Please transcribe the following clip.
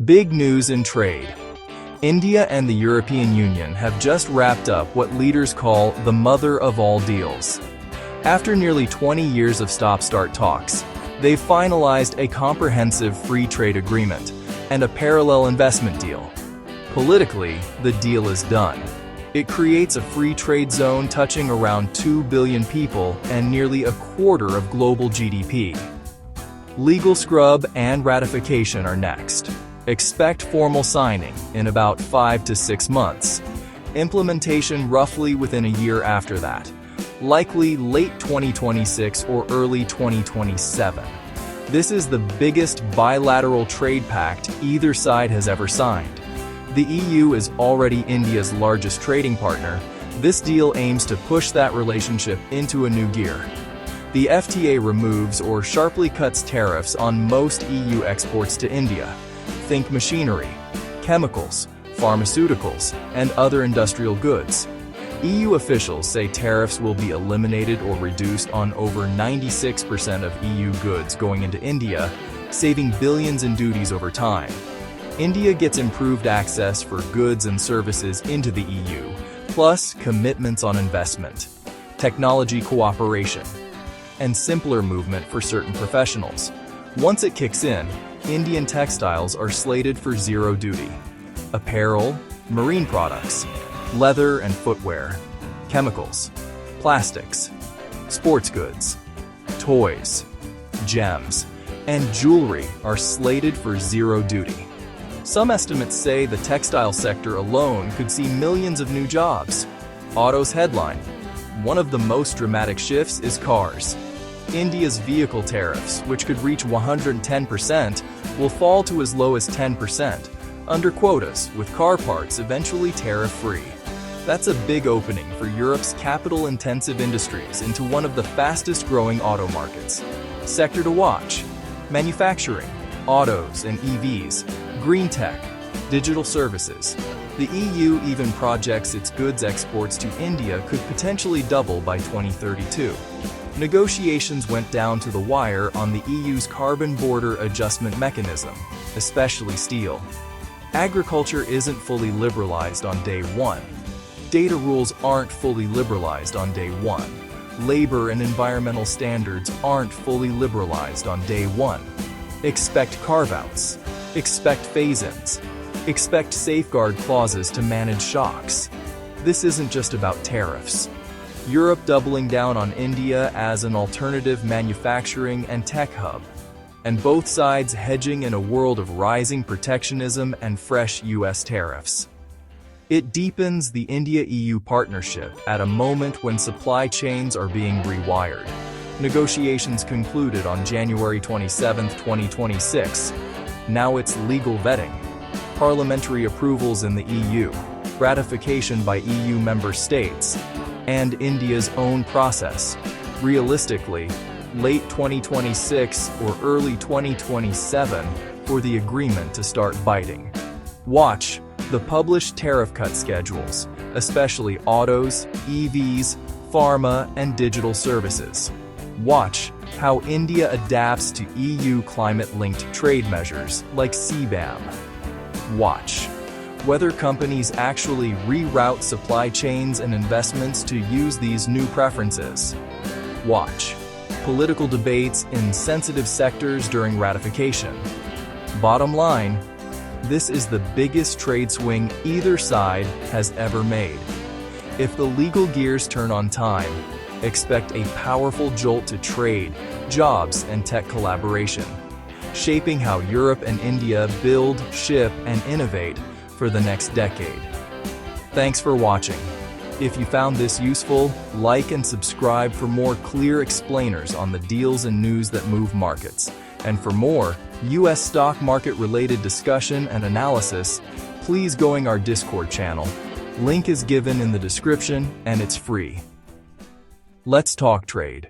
Big news in trade. India and the European Union have just wrapped up what leaders call the mother of all deals. After nearly 20 years of stop-start talks, they've finalized a comprehensive free trade agreement and a parallel investment deal. Politically, the deal is done. It creates a free trade zone touching around 2 billion people and nearly a quarter of global GDP. Legal scrub and ratification are next. Expect formal signing in about 5 to 6 months. Implementation roughly within a year after that, likely late 2026 or early 2027. This is the biggest bilateral trade pact either side has ever signed. The EU is already India's largest trading partner. This deal aims to push that relationship into a new gear. The FTA removes or sharply cuts tariffs on most EU exports to India. Think machinery, chemicals, pharmaceuticals, and other industrial goods. EU officials say tariffs will be eliminated or reduced on over 96% of EU goods going into India, saving billions in duties over time. India gets improved access for goods and services into the EU, plus commitments on investment, technology cooperation, and simpler movement for certain professionals. Once it kicks in, Indian textiles are slated for zero duty. Apparel, marine products, leather and footwear, chemicals, plastics, sports goods, toys, gems, and jewelry are slated for zero duty. Some estimates say the textile sector alone could see millions of new jobs. Auto's headline: one of the most dramatic shifts is cars. India's vehicle tariffs, which could reach 110%, will fall to as low as 10% under quotas, with car parts eventually tariff-free. That's a big opening for Europe's capital-intensive industries into one of the fastest-growing auto markets. Sector to watch: manufacturing, autos and EVs, green tech, digital services. The EU even projects its goods exports to India could potentially double by 2032. Negotiations went down to the wire on the EU's carbon border adjustment mechanism, especially steel. Agriculture isn't fully liberalized on day one. Data rules aren't fully liberalized on day one. Labor and environmental standards aren't fully liberalized on day one. Expect carve-outs. Expect phase-ins. Expect safeguard clauses to manage shocks. This isn't just about tariffs. Europe doubling down on India as an alternative manufacturing and tech hub, and both sides hedging in a world of rising protectionism and fresh US tariffs. It deepens the India-EU partnership at a moment when supply chains are being rewired. Negotiations concluded on January 27, 2026. Now it's legal vetting, parliamentary approvals in the EU, ratification by EU member states, and India's own process. Realistically, late 2026 or early 2027 for the agreement to start biting. Watch the published tariff cut schedules, especially autos, EVs, pharma, and digital services. Watch how India adapts to EU climate-linked trade measures like CBAM. Watch whether companies actually reroute supply chains and investments to use these new preferences. Watch political debates in sensitive sectors during ratification. Bottom line, this is the biggest trade swing either side has ever made. If the legal gears turn on time, expect a powerful jolt to trade, jobs, and tech collaboration, shaping how Europe and India build, ship, and innovate for the next decade. Thanks for watching. If you found this useful, like and subscribe for more clear explainers on the deals and news that move markets. And for more US stock market related discussion and analysis, please join our Discord channel. Link is given in the description and it's free. Let's talk trade.